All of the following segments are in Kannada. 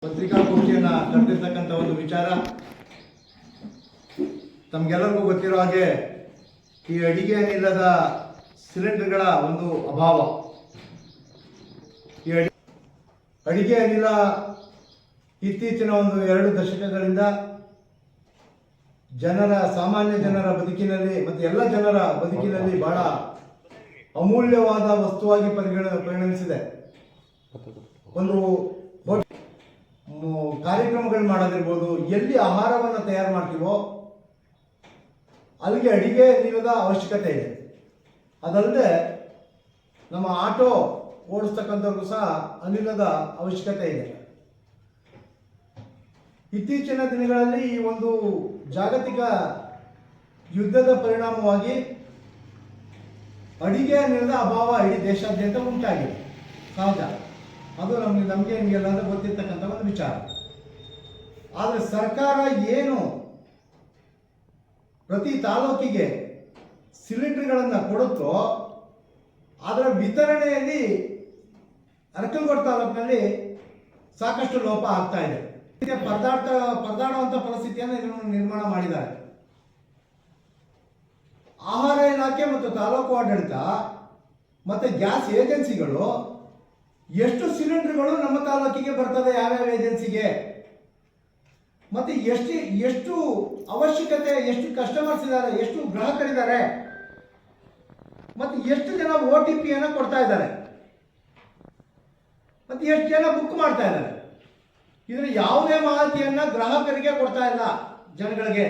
ಪತ್ರಿಕಾಗೋಷ್ಠಿಯನ್ನು ಕರೆದಿರ್ತಕ್ಕಂಥ ಒಂದು ವಿಚಾರ ತಮಗೆಲ್ಲರಿಗೂ ಗೊತ್ತಿರೋ ಹಾಗೆ ಈ ಅಡಿಗೆ ಅನಿಲದ ಸಿಲಿಂಡರ್ಗಳ ಒಂದು ಅಭಾವ. ಈ ಅಡಿಗೆ ಅನಿಲ ಇತ್ತೀಚಿನ ಒಂದು 2 ದಶಕಗಳಿಂದ ಸಾಮಾನ್ಯ ಜನರ ಬದುಕಿನಲ್ಲಿ ಮತ್ತು ಎಲ್ಲ ಜನರ ಬದುಕಿನಲ್ಲಿ ಬಹಳ ಅಮೂಲ್ಯವಾದ ವಸ್ತುವಾಗಿ ಪರಿಗಣಿಸಿದೆ. ಒಂದು ಕಾರ್ಯಕ್ರಮಗಳು ಮಾಡೋದಿರ್ಬೋದು, ಎಲ್ಲಿ ಆಹಾರವನ್ನು ತಯಾರು ಮಾಡ್ತೀವೋ ಅಲ್ಲಿಗೆ ಅಡಿಗೆ ಅನಿಲದ ಅವಶ್ಯಕತೆ ಇದೆ. ಅದಲ್ಲದೆ ನಮ್ಮ ಆಟೋ ಓಡಿಸ್ತಕ್ಕಂಥವ್ರಿಗೂ ಸಹ ಅನಿಲದ ಅವಶ್ಯಕತೆ ಇದೆ. ಇತ್ತೀಚಿನ ದಿನಗಳಲ್ಲಿ ಈ ಒಂದು ಜಾಗತಿಕ ಯುದ್ಧದ ಪರಿಣಾಮವಾಗಿ ಅಡಿಗೆ ಅನಿಲದ ಅಭಾವ ಇಡೀ ದೇಶಾದ್ಯಂತ ಉಂಟಾಗಿದೆ. ಸಹಜ, ಅದು ನಮಗೆ ನಿಮಗೆಲ್ಲ ಗೊತ್ತಿರ್ತಕ್ಕಂಥ ಒಂದು ವಿಚಾರ. ಆದರೆ ಸರ್ಕಾರ ಏನು ಪ್ರತಿ ತಾಲೂಕಿಗೆ ಸಿಲಿಂಡರ್ಗಳನ್ನು ಕೊಡುತ್ತೋ ಅದರ ವಿತರಣೆಯಲ್ಲಿ ಅರಕಲಗೂಡು ತಾಲೂಕಿನಲ್ಲಿ ಸಾಕಷ್ಟು ಲೋಪ ಆಗ್ತಾ ಇದೆ. ಪರದಾಡುವಂಥ ಪರಿಸ್ಥಿತಿಯನ್ನು ನಿರ್ಮಾಣ ಮಾಡಿದ್ದಾರೆ. ಆಹಾರ ಇಲಾಖೆ ಮತ್ತು ತಾಲೂಕು ಆಡಳಿತ ಮತ್ತು ಗ್ಯಾಸ್ ಏಜೆನ್ಸಿಗಳು ಎಷ್ಟು ಸಿಲಿಂಡರ್ಗಳು ನಮ್ಮ ತಾಲೂಕಿಗೆ ಬರ್ತದೆ, ಯಾವ್ಯಾವ ಏಜೆನ್ಸಿಗೆ, ಮತ್ತು ಎಷ್ಟು ಅವಶ್ಯಕತೆ, ಎಷ್ಟು ಕಸ್ಟಮರ್ಸ್ ಇದ್ದಾರೆ, ಎಷ್ಟು ಗ್ರಾಹಕರಿದ್ದಾರೆ, ಮತ್ತು ಎಷ್ಟು ಜನ OTP ಕೊಡ್ತಾ ಇದ್ದಾರೆ, ಮತ್ತು ಎಷ್ಟು ಜನ ಬುಕ್ ಮಾಡ್ತಾ ಇದ್ದಾರೆ. ಇದರ ಯಾವುದೇ ಮಾಹಿತಿಯನ್ನು ಗ್ರಾಹಕರಿಗೆ ಕೊಡ್ತಾ ಇಲ್ಲ. ಜನಗಳಿಗೆ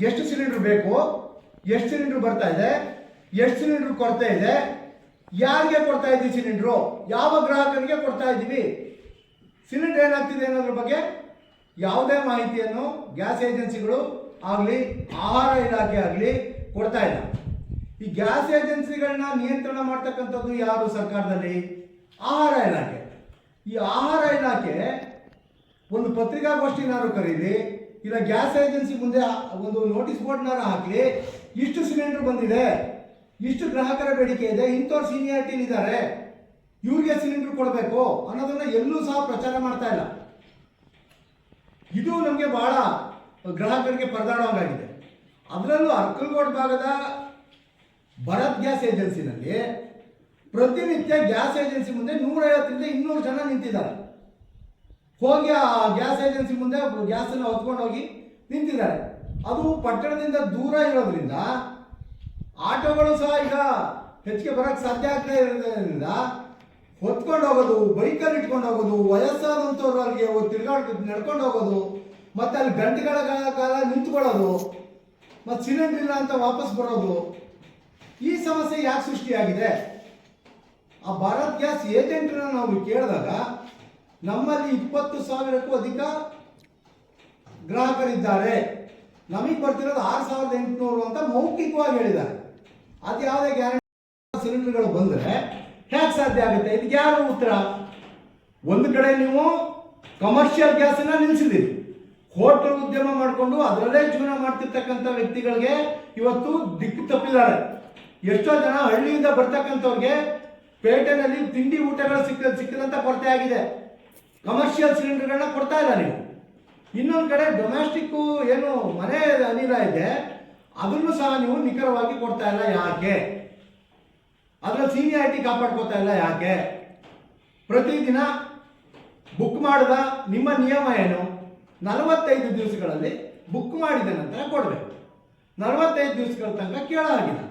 ಎಷ್ಟು ಸಿಲಿಂಡರ್ ಬೇಕು, ಎಷ್ಟು ಸಿಲಿಂಡರ್ ಬರ್ತಾ ಇದೆ, ಎಷ್ಟು ಸಿಲಿಂಡರ್ ಕೊರತೆ ಇದೆ, ಯಾರಿಗೆ ಕೊಡ್ತಾ ಇದ್ದೀವಿ ಸಿಲಿಂಡ್ರು, ಯಾವ ಗ್ರಾಹಕರಿಗೆ ಕೊಡ್ತಾ ಇದ್ದೀವಿ, ಸಿಲಿಂಡರ್ ಏನಾಗ್ತಿದೆ ಅನ್ನೋದ್ರ ಬಗ್ಗೆ ಯಾವುದೇ ಮಾಹಿತಿಯನ್ನು ಗ್ಯಾಸ್ ಏಜೆನ್ಸಿಗಳು ಆಗಲಿ ಆಹಾರ ಇಲಾಖೆ ಆಗಲಿ ಕೊಡ್ತಾ ಇಲ್ಲ. ಈ ಗ್ಯಾಸ್ ಏಜೆನ್ಸಿಗಳನ್ನ ನಿಯಂತ್ರಣ ಮಾಡ್ತಕ್ಕಂಥದ್ದು ಯಾರು ಸರ್ಕಾರದಲ್ಲಿ? ಆಹಾರ ಇಲಾಖೆ. ಈ ಆಹಾರ ಇಲಾಖೆ ಒಂದು ಪತ್ರಿಕಾಗೋಷ್ಠಿನಾರು ಕರೀಲಿ, ಇಲ್ಲ ಗ್ಯಾಸ್ ಏಜೆನ್ಸಿ ಮುಂದೆ ಒಂದು ನೋಟಿಸ್ ಬೋರ್ಡ್ನಾರು ಹಾಕಲಿ, ಇಷ್ಟು ಸಿಲಿಂಡರ್ ಬಂದಿದೆ, ಇಷ್ಟು ಗ್ರಾಹಕರ ಬೇಡಿಕೆ ಇದೆ, ಇಂಥವ್ರು ಸೀನಿಯಾರಿಟಿಲಿದ್ದಾರೆ, ಇವ್ರಿಗೆ ಸಿಲಿಂಡರ್ ಕೊಡಬೇಕು ಅನ್ನೋದನ್ನ ಎಲ್ಲೂ ಸಹ ಪ್ರಚಾರ ಮಾಡ್ತಾ ಇಲ್ಲ. ಇದು ನಮಗೆ ಬಹಳ ಗ್ರಾಹಕರಿಗೆ ಪರದಾಡುವಂಗಾಗಿದೆ. ಅದರಲ್ಲೂ ಅರಕಲಗೂಡು ಭಾಗದ ಭರತ್ ಗ್ಯಾಸ್ ಏಜೆನ್ಸಿನಲ್ಲಿ ಪ್ರತಿನಿತ್ಯ ಗ್ಯಾಸ್ ಏಜೆನ್ಸಿ ಮುಂದೆ 150ರಿಂದ 200 ಜನ ನಿಂತಿದ್ದಾರೆ. ಹೋಗಿ ಆ ಗ್ಯಾಸ್ ಏಜೆನ್ಸಿ ಮುಂದೆ ಗ್ಯಾಸನ್ನು ಹೊತ್ಕೊಂಡು ಹೋಗಿ ನಿಂತಿದ್ದಾರೆ. ಅದು ಪಟ್ಟಣದಿಂದ ದೂರ ಇರೋದ್ರಿಂದ ಆಟೋಗಳು ಸಹ ಈಗ ಹೆಚ್ಚಿಗೆ ಬರೋಕ್ಕೆ ಸಾಧ್ಯ ಆಗ್ತಾ ಇರೋದ್ರಿಂದ ಹೊತ್ಕೊಂಡು ಹೋಗೋದು, ಬೈಕಲ್ಲಿ ಇಟ್ಕೊಂಡು ಹೋಗೋದು, ವಯಸ್ಸಾದಂಥವ್ರು ಅಲ್ಲಿಗೆ ನಡ್ಕೊಂಡು ಹೋಗೋದು, ಮತ್ತು ಅಲ್ಲಿ ಗಂಟೆಗಳ ಕಾಲ ನಿಂತ್ಕೊಳ್ಳೋದು, ಮತ್ತು ಸಿಲಿಂಡರ್ ಇಲ್ಲ ಅಂತ ವಾಪಸ್ ಬರೋದು, ಈ ಸಮಸ್ಯೆ ಯಾಕೆ ಸೃಷ್ಟಿಯಾಗಿದೆ? ಆ ಭಾರತ್ ಗ್ಯಾಸ್ ಏಜೆಂಟ್ರನ್ನ ನಾವು ಕೇಳಿದಾಗ ನಮ್ಮಲ್ಲಿ 20,000ಕ್ಕೂ ಅಧಿಕ ಗ್ರಾಹಕರಿದ್ದಾರೆ, ನಮಗೆ ಬರ್ತಿರೋದು 6,800 ಅಂತ ಮೌಖಿಕವಾಗಿ ಹೇಳಿದ್ದಾರೆ. ಅದು ಯಾವುದೇ ಗ್ಯಾರಂಟಿ ಸಿಲಿಂಡರ್ಗಳು ಬಂದರೆ ಹೇಗೆ ಸಾಧ್ಯ ಆಗುತ್ತೆ? ಇದಕ್ಕೆ ಯಾರು ಉತ್ತರ? ಒಂದು ಕಡೆ ನೀವು ಕಮರ್ಷಿಯಲ್ ಗ್ಯಾಸನ್ನು ನಿಲ್ಲಿಸಿದ್ದೀರಿ, ಹೋಟೆಲ್ ಉದ್ಯಮ ಮಾಡಿಕೊಂಡು ಅದರಲ್ಲೇ ಜೀವನ ಮಾಡ್ತಿರ್ತಕ್ಕಂಥ ವ್ಯಕ್ತಿಗಳಿಗೆ ಇವತ್ತು ದಿಕ್ಕು ತಪ್ಪಿದ್ದಾರೆ. ಎಷ್ಟೋ ಜನ ಹಳ್ಳಿಯಿಂದ ಬರ್ತಕ್ಕಂಥವ್ರಿಗೆ ಪೇಟೆನಲ್ಲಿ ತಿಂಡಿ ಊಟಗಳು ಸಿಕ್ಕದಂತ ಕೊರತೆ ಆಗಿದೆ. ಕಮರ್ಷಿಯಲ್ ಸಿಲಿಂಡರ್ಗಳನ್ನ ಕೊಡ್ತಾ ಇಲ್ಲ ನೀವು. ಇನ್ನೊಂದು ಕಡೆ ಡೊಮ್ಯಾಸ್ಟಿಕ್ಕು ಏನು ಮನೆ ಅನಿಲ ಇದೆ ಅದನ್ನು ಸಹ ನೀವು ನಿಖರವಾಗಿ ಕೊಡ್ತಾ ಇಲ್ಲ. ಯಾಕೆ? ಅದರ ಸೀನಿಯಾರಿಟಿ ಕಾಪಾಡ್ಕೋತಾ ಇಲ್ಲ. ಯಾಕೆ? ಪ್ರತಿದಿನ ಬುಕ್ ಮಾಡಿದ ನಿಮ್ಮ ನಿಯಮ ಏನು? 45 ದಿವಸಗಳಲ್ಲಿ ಬುಕ್ ಮಾಡಿದ ನಂತರ ಕೊಡಬೇಕು. 45 ದಿವಸಗಳ ತನಕ ಕೇಳಾಗಿಲ್ಲ.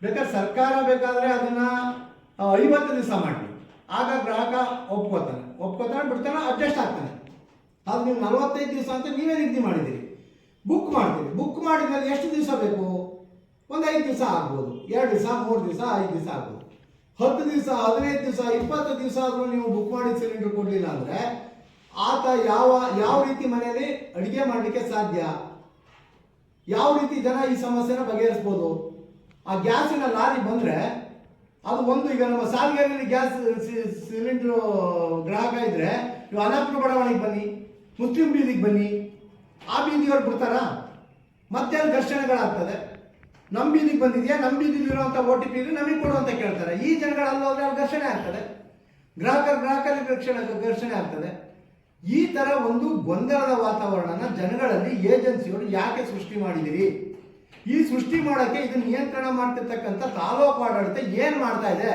ಬೇಕಾದ್ರೆ ಸರ್ಕಾರ ಬೇಕಾದರೆ ಅದನ್ನು 50 ದಿವಸ ಮಾಡಲಿ, ಆಗ ಗ್ರಾಹಕ ಒಪ್ಕೋತಾನೆ ಬಿಡ್ತಾನೆ, ಅಡ್ಜಸ್ಟ್ ಆಗ್ತಾನೆ. ಅದು ನೀವು 45 ದಿವಸ ಅಂತ ನೀವೇ ನಿಗದಿ ಮಾಡಿದ್ದೀರಿ, ಬುಕ್ ಮಾಡ್ತೀರಿ. ಬುಕ್ ಮಾಡಿದ್ಮೇಲೆ ಎಷ್ಟು ದಿವಸ ಬೇಕು? ಒಂದು 5 ದಿವಸ ಆಗ್ಬೋದು, 2 ದಿವಸ, 3 ದಿವಸ, 5 ದಿವಸ ಆಗ್ಬೋದು. 10 ದಿವಸ, 15 ದಿವಸ, 20 ದಿವಸ ಆದರೂ ನೀವು ಬುಕ್ ಮಾಡಿದ ಸಿಲಿಂಡರ್ ಕೊಡಲಿಲ್ಲ ಅಂದರೆ ಆತ ಯಾವ ರೀತಿ ಮನೆಯಲ್ಲಿ ಅಡುಗೆ ಮಾಡಲಿಕ್ಕೆ ಸಾಧ್ಯ? ಯಾವ ರೀತಿ ಜನ ಈ ಸಮಸ್ಯೆನ ಬಗೆಹರಿಸ್ಬೋದು? ಆ ಗ್ಯಾಸಿನ ಲಾರಿ ಬಂದರೆ ಅದು ಒಂದು, ಈಗ ನಮ್ಮ ಸಾಲಿಗೆರೆಯಲ್ಲಿ ಗ್ಯಾಸ್ ಸಿಲಿಂಡ್ರು ಗ್ರಾಹಕ ಇದ್ದರೆ ನೀವು ಅನಾಪುರ ಬಡಾವಣೆಗೆ ಬನ್ನಿ, ಮುಸ್ಲಿಂ ಬೀದಿಗೆ ಬನ್ನಿ, ಆ ಬೀದಿಯವ್ರು ಬಿಡ್ತಾರಾ? ಮತ್ತೆ ಅಲ್ಲಿ ಘರ್ಷಣೆಗಳಾಗ್ತದೆ. ನಮ್ಮ ಬೀದಿಗೆ ಬಂದಿದೆಯಾ, ನಮ್ಮ ಬೀದಿಲಿರುವಂಥ OTP ನಮಗೆ ಕೊಡು ಅಂತ ಕೇಳ್ತಾರೆ. ಈ ಜನಗಳು ಅಲ್ಲೋದ್ರೆ ಅವ್ರ ಘರ್ಷಣೆ ಆಗ್ತದೆ. ಗ್ರಾಹಕರಿಗೆ ಘರ್ಷಣೆ ಆಗ್ತದೆ. ಈ ತರ ಒಂದು ಗೊಂದಲದ ವಾತಾವರಣನ ಜನಗಳಲ್ಲಿ ಏಜೆನ್ಸಿಗಳು ಯಾಕೆ ಸೃಷ್ಟಿ ಮಾಡಿದಿರಿ? ಈ ಸೃಷ್ಟಿ ಮಾಡೋಕ್ಕೆ ಇದನ್ನ ನಿಯಂತ್ರಣ ಮಾಡ್ತಿರ್ತಕ್ಕಂಥ ತಾಲೂಕು ಆಡಳಿತ ಏನ್ ಮಾಡ್ತಾ ಇದೆ?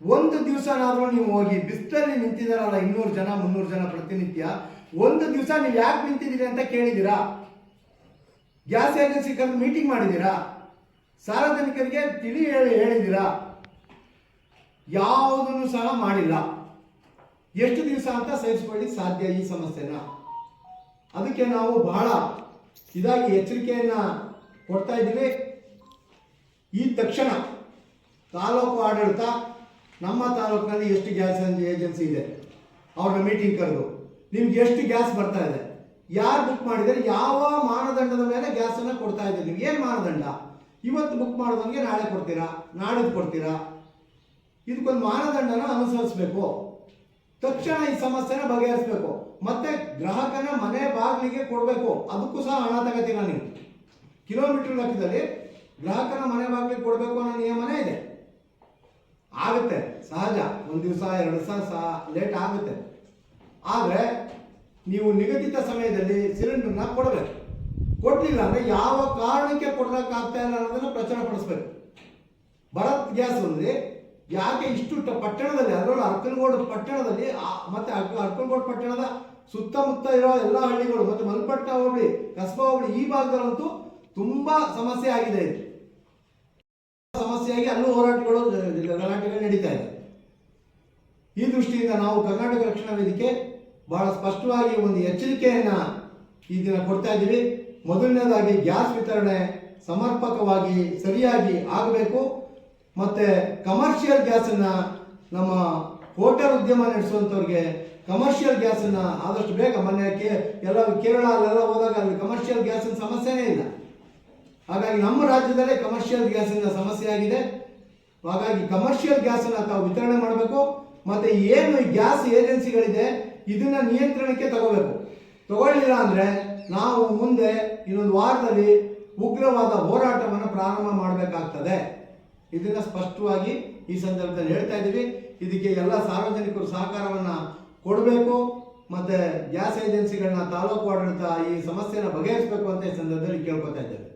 ಒಂದು ದಿವಸನಾದ್ರೂ ನೀವು ಹೋಗಿ ಬಿಸಿಲಲ್ಲಿ ನಿಂತಿದಾರಲ್ಲ 200 ಜನ 300 ಜನ ಪ್ರತಿನಿತ್ಯ, ಒಂದು ದಿವಸ ನೀವು ಯಾಕೆ ನಿಂತಿದ್ದೀರಿ ಅಂತ ಕೇಳಿದ್ದೀರಾ? ಗ್ಯಾಸ್ ಏಜೆನ್ಸಿ ಕರೆದು ಮೀಟಿಂಗ್ ಮಾಡಿದ್ದೀರಾ? ಸಾರ್ವಜನಿಕರಿಗೆ ಹೇಳಿದ್ದೀರಾ? ಯಾವುದನ್ನು ಸಹ ಮಾಡಿಲ್ಲ. ಎಷ್ಟು ದಿವಸ ಅಂತ ಸಹಿಸಿಕೊಳ್ಳಿ ಸಾಧ್ಯ ಈ ಸಮಸ್ಯೆನ? ಅದಕ್ಕೆ ನಾವು ಬಹಳ ಇದಾಗಿ ಎಚ್ಚರಿಕೆಯನ್ನ ಕೊಡ್ತಾ ಇದ್ದೀವಿ. ಈ ತಕ್ಷಣ ತಾಲೂಕು ಆಡಳಿತ ನಮ್ಮ ತಾಲೂಕಿನಲ್ಲಿ ಎಷ್ಟು ಗ್ಯಾಸ್ ಏಜೆನ್ಸಿ ಇದೆ ಅವ್ರನ್ನ ಮೀಟಿಂಗ್ ಕರೆದು ನಿಮ್ಗೆ ಎಷ್ಟು ಗ್ಯಾಸ್ ಬರ್ತಾ ಇದೆ, ಯಾರು ಬುಕ್ ಮಾಡಿದರೆ, ಯಾವ ಮಾನದಂಡದ ಮೇಲೆ ಗ್ಯಾಸನ್ನು ಕೊಡ್ತಾ ಇದ್ದೀರಿ, ನೀವು ಏನು ಮಾನದಂಡ? ಇವತ್ತು ಬುಕ್ ಮಾಡಿದವನಿಗೆ ನಾಳೆ ಕೊಡ್ತೀರಾ, ನಾಡಿದ್ದು ಕೊಡ್ತೀರಾ? ಇದಕ್ಕೊಂದು ಮಾನದಂಡನ ಅನುಸರಿಸಬೇಕು. ತಕ್ಷಣ ಈ ಸಮಸ್ಯೆನ ಬಗೆಹರಿಸಬೇಕು. ಮತ್ತೆ ಗ್ರಾಹಕನ ಮನೆ ಬಾಗಿಲಿಗೆ ಕೊಡಬೇಕು. ಅದಕ್ಕೂ ಸಹ ಹಣ ತಗೋತೀರಾ ನೀವು. ಕಿಲೋಮೀಟರ್ ಲೆಕ್ಕದಲ್ಲಿ ಗ್ರಾಹಕನ ಮನೆ ಬಾಗಿಲಿಗೆ ಕೊಡಬೇಕು ಅನ್ನೋ ನಿಯಮನೇ ಇದೆ. ಆಗುತ್ತೆ, ಸಹಜ. ಒಂದು ದಿವಸ 2 ದಿವಸ ಸಹ ಲೇಟ್ ಆಗುತ್ತೆ. ಆದರೆ ನೀವು ನಿಗದಿತ ಸಮಯದಲ್ಲಿ ಸಿಲಿಂಡರ್ನ ಕೊಡಬೇಕು. ಕೊಡಲಿಲ್ಲ ಅಂದರೆ ಯಾವ ಕಾರಣಕ್ಕೆ ಕೊಡೋಕ್ಕಾಗ್ತಾ ಇಲ್ಲ ಅನ್ನೋದನ್ನು ಪ್ರಚಾರಪಡಿಸ್ಬೇಕು. ಭಾರತ್ ಗ್ಯಾಸ್ ಅಂದರೆ ಯಾಕೆ ಇಷ್ಟು ಪಟ್ಟಣದಲ್ಲಿ, ಅದರಲ್ಲೂ ಅರ್ಕಲ್ಗೋಡು ಪಟ್ಟಣದಲ್ಲಿ ಮತ್ತೆ ಅರ್ಕಲ್ಗೋಡು ಪಟ್ಟಣದ ಸುತ್ತಮುತ್ತ ಇರೋ ಎಲ್ಲ ಹಳ್ಳಿಗಳು ಮತ್ತು ಮಲ್ಪಟ್ಟ ಹೋಬಳಿ, ಕಸ್ಬಾ ಹೋಬಳಿ ಈ ಭಾಗದಲ್ಲಂತೂ ತುಂಬಾ ಸಮಸ್ಯೆ ಆಗಿದೆ. ಇದು ಸಮಸ್ಯೆಯಾಗಿ ಅಲ್ಲೂ ಹೋರಾಟಗಳು ಗಲಾಟೆಗಳು ನಡೀತಾ ಇದೆ. ಈ ದೃಷ್ಟಿಯಿಂದ ನಾವು ಕರ್ನಾಟಕ ರಕ್ಷಣಾ ವೇದಿಕೆ ಬಹಳ ಸ್ಪಷ್ಟವಾಗಿ ಒಂದು ಎಚ್ಚರಿಕೆಯನ್ನ ಈ ದಿನ ಕೊಡ್ತಾ ಇದ್ದೀವಿ. ಮೊದಲನೇದಾಗಿ ಗ್ಯಾಸ್ ವಿತರಣೆ ಸಮರ್ಪಕವಾಗಿ ಸರಿಯಾಗಿ ಆಗಬೇಕು. ಮತ್ತೆ ಕಮರ್ಷಿಯಲ್ ಗ್ಯಾಸನ್ನ, ನಮ್ಮ ಹೋಟೆಲ್ ಉದ್ಯಮ ನಡೆಸುವಂಥವ್ರಿಗೆ ಕಮರ್ಷಿಯಲ್ ಗ್ಯಾಸನ್ನ ಆದಷ್ಟು ಬೇಗ, ಮೊನ್ನೆ ಎಲ್ಲ ಕೇರಳ ಅಲ್ಲೆಲ್ಲ ಹೋದಾಗ ಅಲ್ಲಿ ಕಮರ್ಷಿಯಲ್ ಗ್ಯಾಸಿನ ಸಮಸ್ಯೆನೇ ಇಲ್ಲ. ಹಾಗಾಗಿ ನಮ್ಮ ರಾಜ್ಯದಲ್ಲೇ ಕಮರ್ಷಿಯಲ್ ಗ್ಯಾಸಿನ ಸಮಸ್ಯೆ ಆಗಿದೆ. ಹಾಗಾಗಿ ಕಮರ್ಷಿಯಲ್ ಗ್ಯಾಸನ್ನ ತಾವು ವಿತರಣೆ ಮಾಡಬೇಕು. ಮತ್ತೆ ಏನು ಈ ಗ್ಯಾಸ್ ಏಜೆನ್ಸಿಗಳಿದೆ ಇದನ್ನ ನಿಯಂತ್ರಣಕ್ಕೆ ತಗೋಬೇಕು. ತಗೊಳ್ಳಿಲ್ಲ ಅಂದ್ರೆ ನಾವು ಮುಂದೆ ಇನ್ನೊಂದು ವಾರದಲ್ಲಿ ಉಗ್ರವಾದ ಹೋರಾಟವನ್ನು ಪ್ರಾರಂಭ ಮಾಡಬೇಕಾಗ್ತದೆ. ಇದನ್ನ ಸ್ಪಷ್ಟವಾಗಿ ಈ ಸಂದರ್ಭದಲ್ಲಿ ಹೇಳ್ತಾ ಇದ್ದೀವಿ. ಇದಕ್ಕೆ ಎಲ್ಲ ಸಾರ್ವಜನಿಕರು ಸಹಕಾರವನ್ನ ಕೊಡಬೇಕು. ಮತ್ತೆ ಗ್ಯಾಸ್ ಏಜೆನ್ಸಿಗಳನ್ನ ತಾಲೂಕು ಆಡಳಿತ ಈ ಸಮಸ್ಯೆನ ಬಗೆಹರಿಸಬೇಕು ಅಂತ ಈ ಸಂದರ್ಭದಲ್ಲಿ ಕೇಳ್ಕೊತಾ ಇದ್ದೇವೆ.